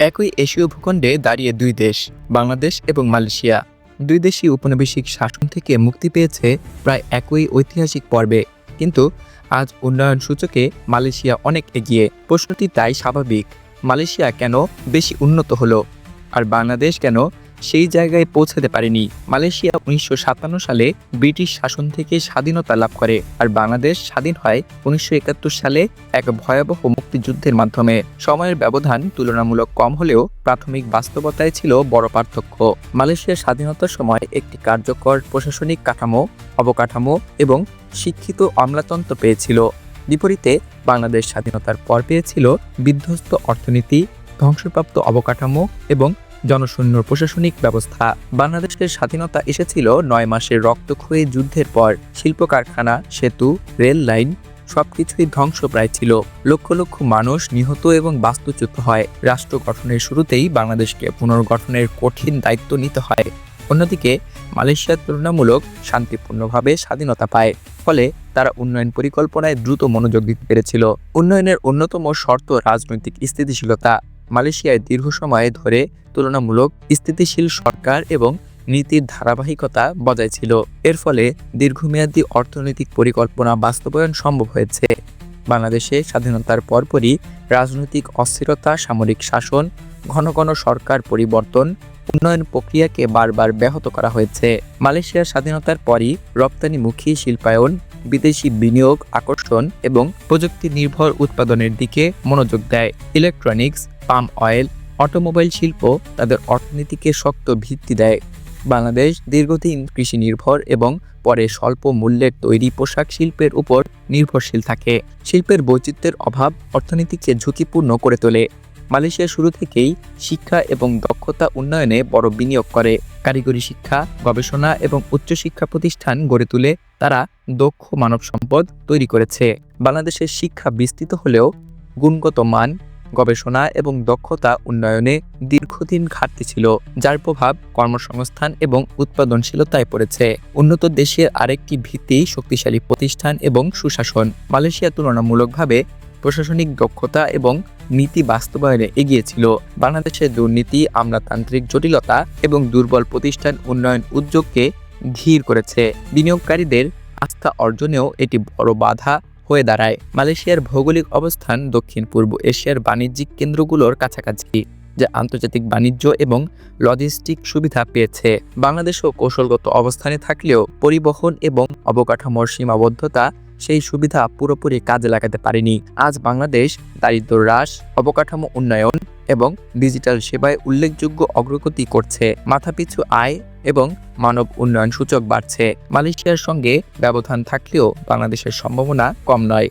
একই এশীয় ভূখণ্ডে দাঁড়িয়ে দুই দেশ, বাংলাদেশ এবং মালয়েশিয়া। দুই দেশই উপনিবেশিক শাসন থেকে মুক্তি পেয়েছে প্রায় একই ঐতিহাসিক পর্বে। কিন্তু আজ উন্নয়ন সূচকে মালয়েশিয়া অনেক এগিয়ে। প্রশ্নটি তাই স্বাভাবিক, মালয়েশিয়া কেন বেশি উন্নত হলো, আর বাংলাদেশ কেন সেই জায়গায় পৌঁছাতে পারেনি? মালয়েশিয়া 1957 সালে ব্রিটিশ শাসন থেকে স্বাধীনতা লাভ করে, আর বাংলাদেশ স্বাধীন হয় 1971 সালে এক ভয়াবহ মুক্তিযুদ্ধের মাধ্যমে। সময়ের ব্যবধান তুলনামূলক কম হলেও প্রাথমিক বাস্তবতায় ছিল বড় পার্থক্য। মালয়েশিয়ার স্বাধীনতার সময় একটি কার্যকর প্রশাসনিক কাঠামো, অবকাঠামো এবং শিক্ষিত আমলাতন্ত্র পেয়েছিল। বিপরীতে বাংলাদেশ স্বাধীনতার পর পেয়েছিল বিধ্বস্ত অর্থনীতি, ধ্বংসপ্রাপ্ত অবকাঠামো এবং জনশূন্য প্রশাসনিক ব্যবস্থা। বাংলাদেশের স্বাধীনতা এসেছিল 9 মাসের রক্তক্ষয়ী যুদ্ধের পর। শিল্প কারখানা, সেতু, রেল লাইন সবকিছুই ধ্বংসপ্রায় ছিল। লক্ষ লক্ষ মানুষ নিহত এবং বাস্তুচ্যুত হয়। রাষ্ট্র গঠনের শুরুতেই বাংলাদেশকে পুনর্গঠনের কঠিন দায়িত্ব নিতে হয়। অন্যদিকে মালয়েশিয়া তুলনামূলক শান্তিপূর্ণভাবে স্বাধীনতা পায়, ফলে তারা উন্নয়ন পরিকল্পনায় দ্রুত মনোযোগ দিতে পেরেছিল। উন্নয়নের অন্যতম শর্ত রাজনৈতিক স্থিতিশীলতা। মালয়েশিয়ায় দীর্ঘ সময় ধরে তুলনামূলক স্থিতিশীল সরকার এবং নীতির ধারাবাহিকতা বজায় ছিল। এর ফলে দীর্ঘমেয়াদী অর্থনৈতিক পরিকল্পনা বাস্তবায়ন সম্ভব হয়েছে। বাংলাদেশে স্বাধীনতার পরপরই রাজনৈতিক অস্থিরতা, সামরিক শাসন, ঘন ঘন সরকার পরিবর্তন, উন্নয়ন প্রক্রিয়াকে বারবার ব্যাহত করা হয়েছে। মালয়েশিয়ার স্বাধীনতার পরই রপ্তানিমুখী শিল্পায়ন, বিদেশি বিনিয়োগ আকর্ষণ এবং প্রযুক্তি নির্ভর উৎপাদনের দিকে মনোযোগ দেয়। ইলেকট্রনিক্স, পাম অয়েল, অটোমোবাইল শিল্প তাদের অর্থনীতিকে শক্ত ভিত্তি দেয়। বাংলাদেশ দীর্ঘদিন কৃষি নির্ভর এবং পরে স্বল্প মূল্যের তৈরি পোশাক শিল্পের উপর নির্ভরশীল থাকে। শিল্পের বৈচিত্র্যের অভাব অর্থনীতিকে ঝুঁকিপূর্ণ করে তোলে। মালয়েশিয়া শুরু থেকেই শিক্ষা এবং দক্ষতা উন্নয়নে বড় বিনিয়োগ করে। কারিগরি শিক্ষা, গবেষণা এবং উচ্চশিক্ষা প্রতিষ্ঠান গড়ে তুলে তারা দক্ষ মানব সম্পদ তৈরি করেছে। বাংলাদেশের শিক্ষা বিস্তৃত হলেও গুণগত মান, গবেষণা এবং দক্ষতা উন্নয়নে দীর্ঘদিন ঘাটতি ছিল, যার প্রভাব কর্মসংস্থান এবং উৎপাদনশীলতায় পড়েছে। উন্নত দেশের আরেকটি ভিত্তি শক্তিশালী প্রতিষ্ঠান এবং সুশাসন। মালয়েশিয়া তুলনামূলকভাবে প্রশাসনিক দক্ষতা এবং নীতি বাস্তবায়নে এগিয়ে ছিল। বাংলাদেশের দুর্নীতি, আমলাতান্ত্রিক জটিলতা এবং দুর্বল প্রতিষ্ঠান উন্নয়ন উদ্যোগকে ধীর করেছে। বিনিয়োগকারীদের আস্থা অর্জনেও এটি বড় বাধা হয়ে দাঁড়ায়। মালয়েশিয়ার ভৌগোলিক অবস্থান দক্ষিণ পূর্ব এশিয়ার বাণিজ্যিক কেন্দ্রগুলোর কাছাকাছি, যা আন্তর্জাতিক বাণিজ্য এবং লজিস্টিক সুবিধা পেয়েছে। বাংলাদেশও কৌশলগত অবস্থানে থাকলেও পরিবহন এবং অবকাঠামোর সীমাবদ্ধতা সেই সুবিধা পুরোপুরি কাজে লাগাতে পারেনি। আজ বাংলাদেশ দারিদ্র্য হ্রাস, অবকাঠামো উন্নয়ন এবং ডিজিটাল সেবায় উল্লেখযোগ্য অগ্রগতি করছে। মাথাপিছু আয় এবং মানব উন্নয়ন সূচক বাড়ছে। মালয়েশিয়ার সঙ্গে ব্যবধান থাকলেও বাংলাদেশের সম্ভাবনা কম নয়।